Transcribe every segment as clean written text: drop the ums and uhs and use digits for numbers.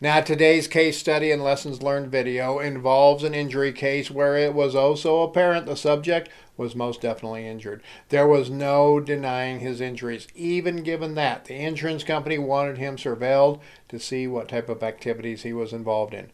Now, today's case study and lessons learned video involves an injury case where it was also apparent the subject was most definitely injured. There was no denying his injuries. Even given that, the insurance company wanted him surveilled to see what type of activities he was involved in.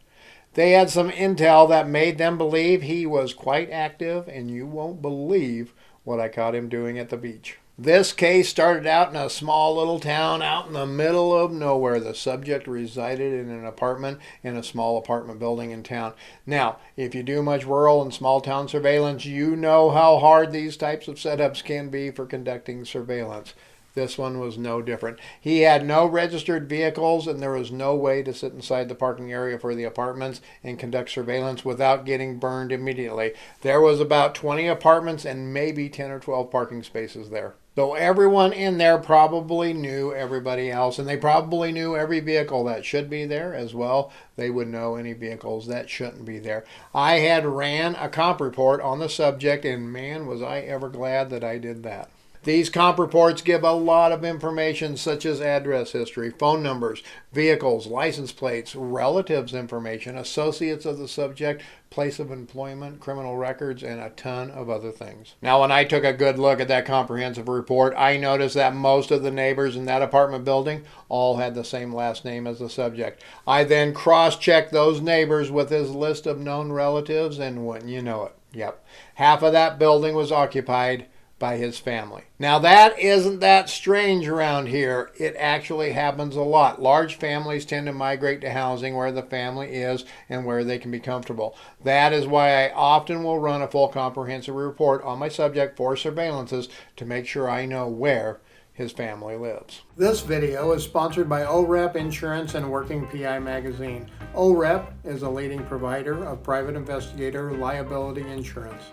They had some intel that made them believe he was quite active, and you won't believe what I caught him doing at the beach. This case started out in a small little town out in the middle of nowhere. The subject resided in an apartment in a small apartment building in town. Now, if you do much rural and small town surveillance, you know how hard these types of setups can be for conducting surveillance. This one was no different. He had no registered vehicles, and there was no way to sit inside the parking area for the apartments and conduct surveillance without getting burned immediately. There was about 20 apartments and maybe 10 or 12 parking spaces there. So everyone in there probably knew everybody else, and they probably knew every vehicle that should be there as well. They would know any vehicles that shouldn't be there. I had ran a comp report on the subject, and man, was I ever glad that I did that. These comp reports give a lot of information such as address history, phone numbers, vehicles, license plates, relatives information, associates of the subject, place of employment, criminal records, and a ton of other things. Now, when I took a good look at that comprehensive report, I noticed that most of the neighbors in that apartment building all had the same last name as the subject. I then cross-checked those neighbors with his list of known relatives, and wouldn't you know it, yep, half of that building was occupied by his family. Now, that isn't that strange around here. It actually happens a lot. Large families tend to migrate to housing where the family is and where they can be comfortable. That is why I often will run a full comprehensive report on my subject for surveillances to make sure I know where his family lives. This video is sponsored by OREP Insurance and Working PI Magazine. OREP is a leading provider of private investigator liability insurance.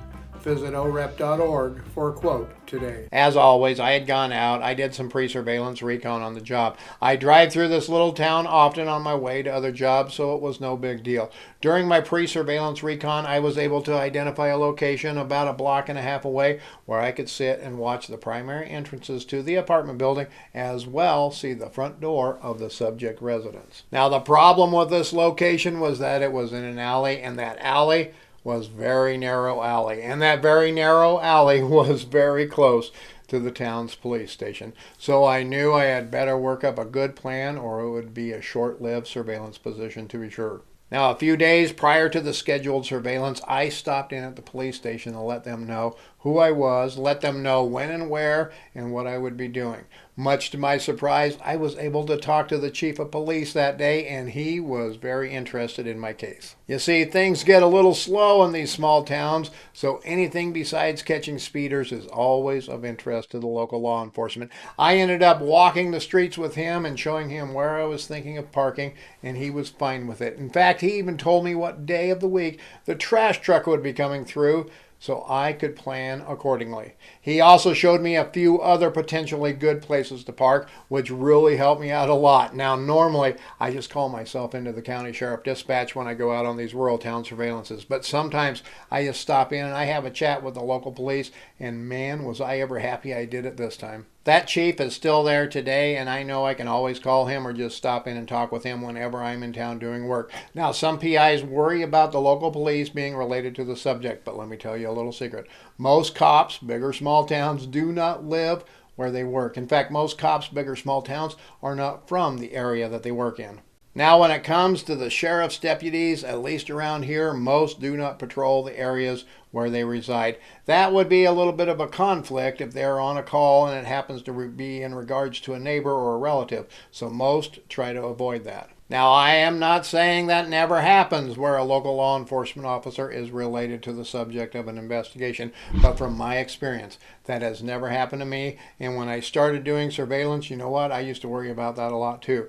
Visit orep.org for a quote today. As always, I had gone out. I did some pre-surveillance recon on the job. I drive through this little town often on my way to other jobs, so it was no big deal. During my pre-surveillance recon, I was able to identify a location about a block and a half away where I could sit and watch the primary entrances to the apartment building, as well see the front door of the subject residence. Now, the problem with this location was that it was in an alley, and that alley was very narrow alley, and that very narrow alley was very close to the town's police station. So I knew I had better work up a good plan, or it would be a short-lived surveillance position to be sure. Now, a few days prior to the scheduled surveillance, I stopped in at the police station to let them know who I was, let them know when and where, and what I would be doing. Much to my surprise, I was able to talk to the chief of police that day, and he was very interested in my case. You see, things get a little slow in these small towns, so anything besides catching speeders is always of interest to the local law enforcement. I ended up walking the streets with him and showing him where I was thinking of parking, and he was fine with it. In fact, he even told me what day of the week the trash truck would be coming through, so I could plan accordingly. He also showed me a few other potentially good places to park, which really helped me out a lot. Now, normally, I just call myself into the county sheriff dispatch when I go out on these rural town surveillances, but sometimes I just stop in and I have a chat with the local police, and man, was I ever happy I did it this time. That chief is still there today, and I know I can always call him or just stop in and talk with him whenever I'm in town doing work. Now, some PIs worry about the local police being related to the subject, but let me tell you a little secret. Most cops, big or small towns, do not live where they work. In fact, most cops, big or small towns, are not from the area that they work in. Now, when it comes to the sheriff's deputies, at least around here, most do not patrol the areas where they reside. That would be a little bit of a conflict if they're on a call and it happens to be in regards to a neighbor or a relative, so most try to avoid that. Now, I am not saying that never happens where a local law enforcement officer is related to the subject of an investigation, but from my experience, that has never happened to me, and when I started doing surveillance, you know what, I used to worry about that a lot too.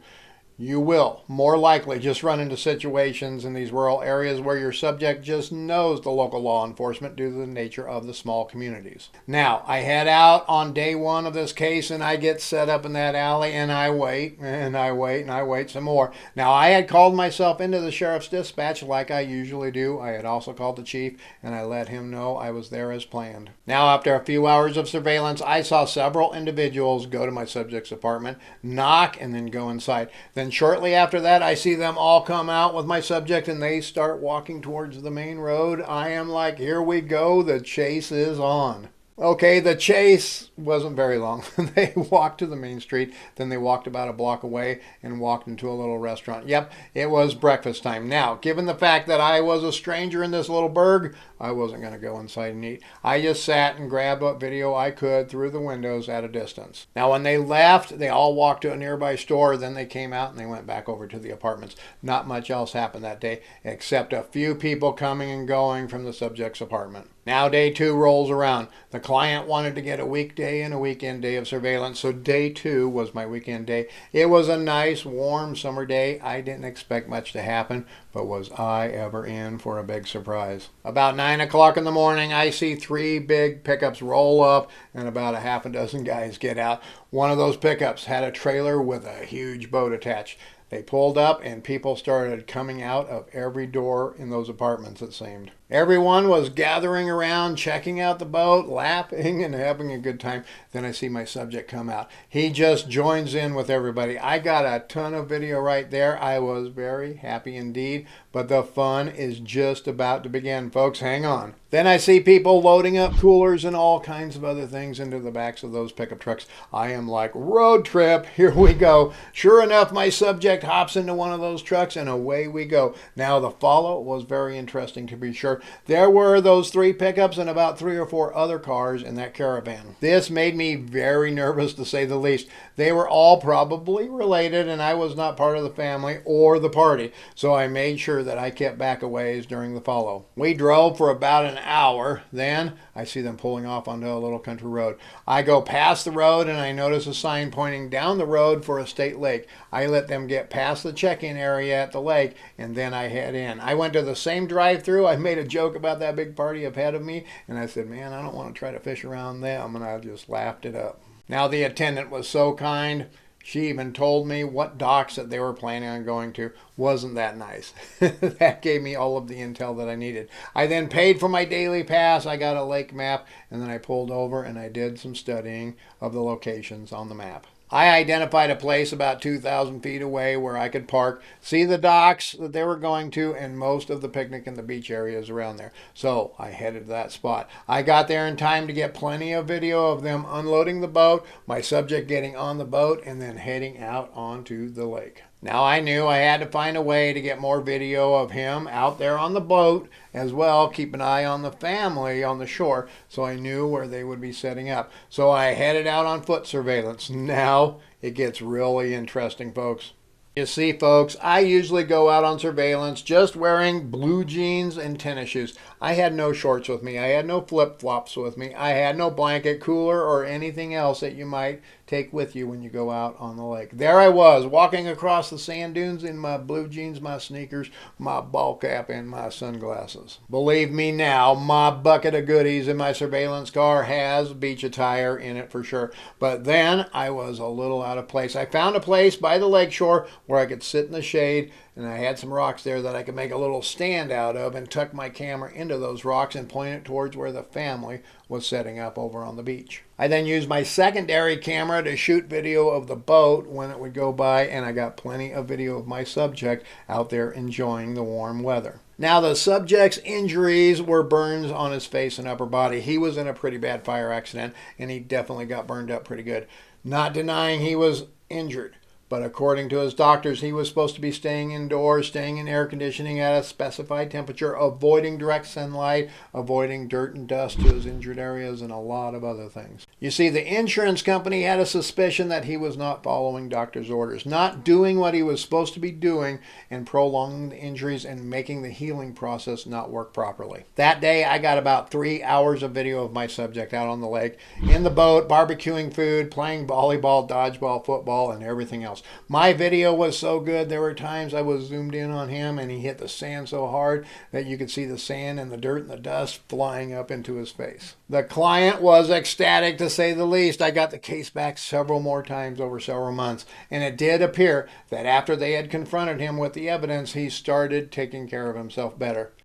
You will more likely just run into situations in these rural areas where your subject just knows the local law enforcement due to the nature of the small communities. Now, I head out on day one of this case and I get set up in that alley and I wait and I wait and I wait some more. Now, I had called myself into the sheriff's dispatch like I usually do. I had also called the chief and I let him know I was there as planned. Now, after a few hours of surveillance, I saw several individuals go to my subject's apartment, knock, and then go inside. Then shortly after that, I see them all come out with my subject and they start walking towards the main road. I am like, here we go. The chase is on. Okay, the chase wasn't very long. They walked to the main street, then they walked about a block away and walked into a little restaurant. Yep, it was breakfast time. Now, given the fact that I was a stranger in this little burg, I wasn't going to go inside and eat. I just sat and grabbed what video I could through the windows at a distance. Now, when they left, they all walked to a nearby store. Then they came out and they went back over to the apartments. Not much else happened that day, except a few people coming and going from the subject's apartment. Now day 2 rolls around. The client wanted to get a weekday and a weekend day of surveillance, so day 2 was my weekend day. It was a nice, warm summer day. I didn't expect much to happen, but was I ever in for a big surprise. About 9 o'clock in the morning, I see 3 big pickups roll up and about a half a dozen guys get out. One of those pickups had a trailer with a huge boat attached. They pulled up and people started coming out of every door in those apartments, it seemed. Everyone was gathering around, checking out the boat, laughing and having a good time. Then I see my subject come out. He just joins in with everybody. I got a ton of video right there. I was very happy indeed, but the fun is just about to begin, folks. Hang on. Then I see people loading up coolers and all kinds of other things into the backs of those pickup trucks. I am like, road trip, here we go. Sure enough, my subject hops into one of those trucks and away we go. Now the follow was very interesting, to be sure. There were those 3 pickups and about 3 or 4 other cars in that caravan. This made me very nervous, to say the least. They were all probably related and I was not part of the family or the party, so I made sure that I kept back a ways during the follow. We drove for about an hour. Then I see them pulling off onto a little country road. I go past the road and I notice a sign pointing down the road for a state lake. I let them get past the check-in area at the lake and then I head in. I went to the same drive-through. I made a joke about that big party ahead of me and I said, man, I don't want to try to fish around them, and I just laughed it up. Now the attendant was so kind. She even told me what docks that they were planning on going to. Wasn't that nice? That gave me all of the intel that I needed. I then paid for my daily pass. I got a lake map and then I pulled over and I did some studying of the locations on the map. I identified a place about 2,000 feet away where I could park, see the docks that they were going to, and most of the picnic and the beach areas around there. So I headed to that spot. I got there in time to get plenty of video of them unloading the boat, my subject getting on the boat, and then heading out onto the lake. Now I knew I had to find a way to get more video of him out there on the boat, as well keep an eye on the family on the shore, so I knew where they would be setting up. So I headed out on foot surveillance. Now it gets really interesting, folks. You see, folks, I usually go out on surveillance just wearing blue jeans and tennis shoes. I had no shorts with me. I had no flip-flops with me. I had no blanket, cooler, or anything else that you might take with you when you go out on the lake. There I was, walking across the sand dunes in my blue jeans, my sneakers, my ball cap, and my sunglasses. Believe me now, my bucket of goodies in my surveillance car has beach attire in it for sure. But then I was a little out of place. I found a place by the lakeshore where I could sit in the shade, and I had some rocks there that I could make a little stand out of and tuck my camera into those rocks and point it towards where the family was setting up over on the beach. I then used my secondary camera to shoot video of the boat when it would go by, and I got plenty of video of my subject out there enjoying the warm weather. Now the subject's injuries were burns on his face and upper body. He was in a pretty bad fire accident and he definitely got burned up pretty good. Not denying he was injured, but according to his doctors, he was supposed to be staying indoors, staying in air conditioning at a specified temperature, avoiding direct sunlight, avoiding dirt and dust to his injured areas, and a lot of other things. You see, the insurance company had a suspicion that he was not following doctor's orders, not doing what he was supposed to be doing, and prolonging the injuries and making the healing process not work properly. That day, I got about 3 hours of video of my subject out on the lake, in the boat, barbecuing food, playing volleyball, dodgeball, football, and everything else. My video was so good, there were times I was zoomed in on him and he hit the sand so hard that you could see the sand and the dirt and the dust flying up into his face. The client was ecstatic, to say the least. I got the case back several more times over several months, and it did appear that after they had confronted him with the evidence, he started taking care of himself better.